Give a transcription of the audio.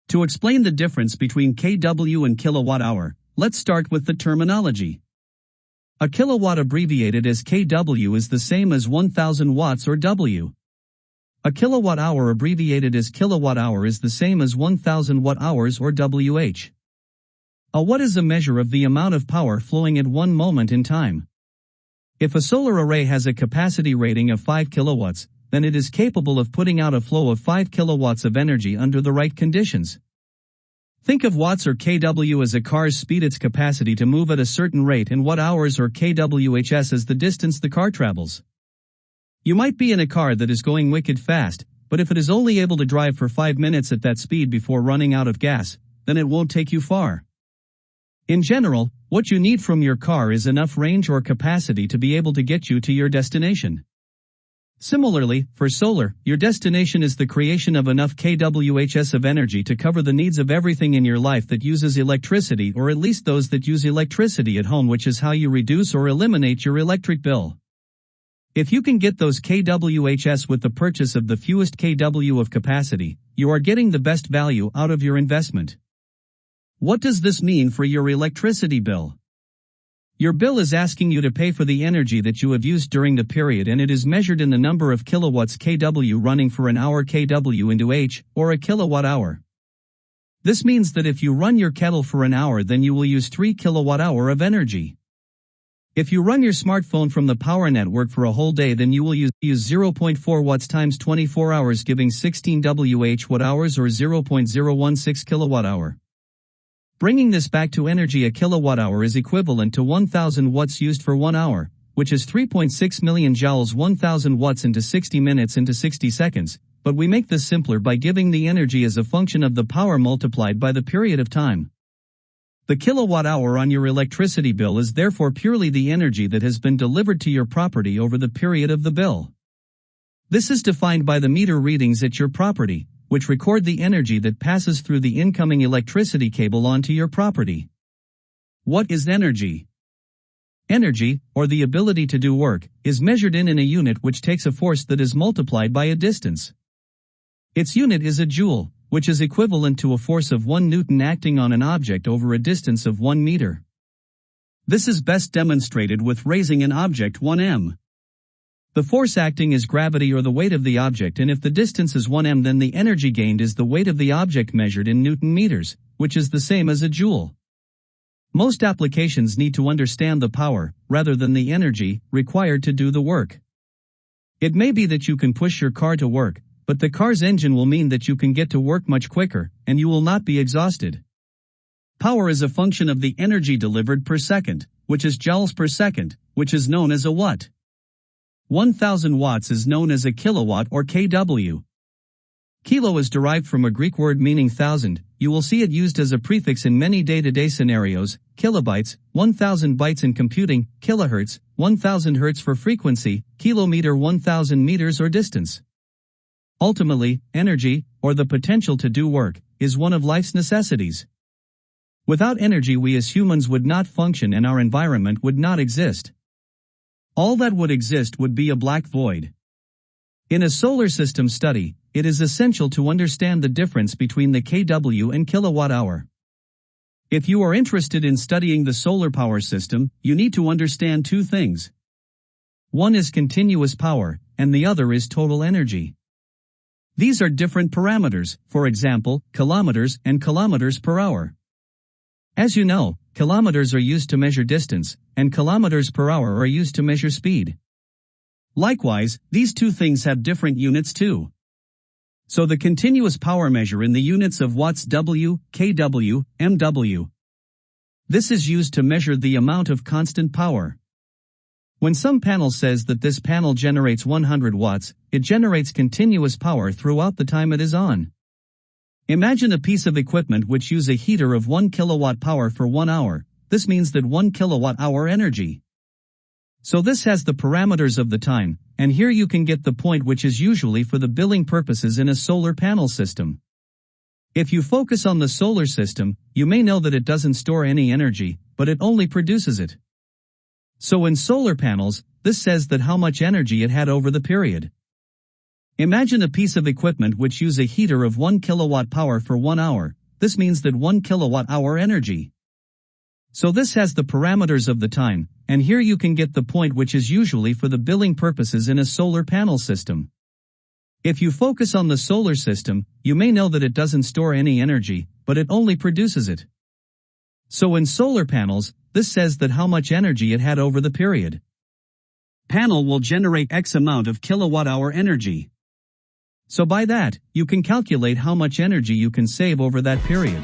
To explain the difference between kW and kilowatt hour, let's start with the terminology. A kilowatt abbreviated as kW is the same as 1000 watts or W. A kilowatt hour abbreviated as kilowatt hour is the same as 1000 watt hours or Wh. A watt is a measure of the amount of power flowing at one moment in time. If a solar array has a capacity rating of 5 kilowatts, then it is capable of putting out a flow of 5 kilowatts of energy under the right conditions. Think of watts or kW as a car's speed, its capacity to move at a certain rate, and watt-hours or kWh as the distance the car travels. You might be in a car that is going wicked fast, but if it is only able to drive for 5 minutes at that speed before running out of gas, then it won't take you far. In general, what you need from your car is enough range or capacity to be able to get you to your destination. Similarly, for solar, your destination is the creation of enough kWh of energy to cover the needs of everything in your life that uses electricity, or at least those that use electricity at home, which is how you reduce or eliminate your electric bill. If you can get those kWhs with the purchase of the fewest kW of capacity, you are getting the best value out of your investment. What does this mean for your electricity bill? Your bill is asking you to pay for the energy that you have used during the period, and it is measured in the number of kilowatts kW running for an hour, kW into H, or a kilowatt hour. This means that if you run your kettle for an hour, then you will use 3 kilowatt hour of energy. If you run your smartphone from the power network for a whole day, then you will use 0.4 watts times 24 hours, giving 16 Wh watt hours or 0.016 kilowatt hour. Bringing this back to energy, a kilowatt hour is equivalent to 1000 watts used for 1 hour, which is 3.6 million joules, 1000 watts into 60 minutes into 60 seconds, but we make this simpler by giving the energy as a function of the power multiplied by the period of time. The kilowatt hour on your electricity bill is therefore purely the energy that has been delivered to your property over the period of the bill. This is defined by the meter readings at your property, which record the energy that passes through the incoming electricity cable onto your property. What is energy? Energy, or the ability to do work, is measured in a unit which takes a force that is multiplied by a distance. Its unit is a joule, which is equivalent to a force of 1 Newton acting on an object over a distance of 1 meter. This is best demonstrated with raising an object 1 m. The force acting is gravity, or the weight of the object, and if the distance is 1 m, then the energy gained is the weight of the object measured in Newton meters, which is the same as a joule. Most applications need to understand the power, rather than the energy, required to do the work. It may be that you can push your car to work, but the car's engine will mean that you can get to work much quicker, and you will not be exhausted. Power is a function of the energy delivered per second, which is joules per second, which is known as a watt. 1000 watts is known as a kilowatt or kW. Kilo is derived from a Greek word meaning 1000. You will see it used as a prefix in many day-to-day scenarios. Kilobytes, 1000 bytes in computing, kilohertz, 1000 hertz for frequency, kilometer, 1000 meters or distance. Ultimately, energy, or the potential to do work, is one of life's necessities. Without energy, we as humans would not function and our environment would not exist. All that would exist would be a black void. In a solar system study, it is essential to understand the difference between the kW and kilowatt hour. If you are interested in studying the solar power system, you need to understand 2 things. One is continuous power, and the other is total energy. These are different parameters, for example, kilometers and kilometers per hour. As you know, kilometers are used to measure distance, and kilometers per hour are used to measure speed. Likewise, these 2 things have different units too. So the continuous power measure in the units of watts W, kW, MW. This is used to measure the amount of constant power. When some panel says that this panel generates 100 watts, it generates continuous power throughout the time it is on. Imagine a piece of equipment which uses a heater of 1 kilowatt power for 1 hour. This means that 1 kilowatt hour energy. So this has the parameters of the time, and here you can get the point, which is usually for the billing purposes in a solar panel system. If you focus on the solar system, you may know that it doesn't store any energy, but it only produces it. So in solar panels, this says that how much energy it had over the period. Imagine a piece of equipment which uses a heater of 1 kilowatt power for 1 hour. this means that 1 kilowatt-hour energy. So this has the parameters of the time, and here you can get the point, which is usually for the billing purposes in a solar panel system. If you focus on the solar system, you may know that it doesn't store any energy, but it only produces it. So in solar panels, this says that how much energy it had over the period. Panel will generate X amount of kilowatt-hour energy. So by that, you can calculate how much energy you can save over that period.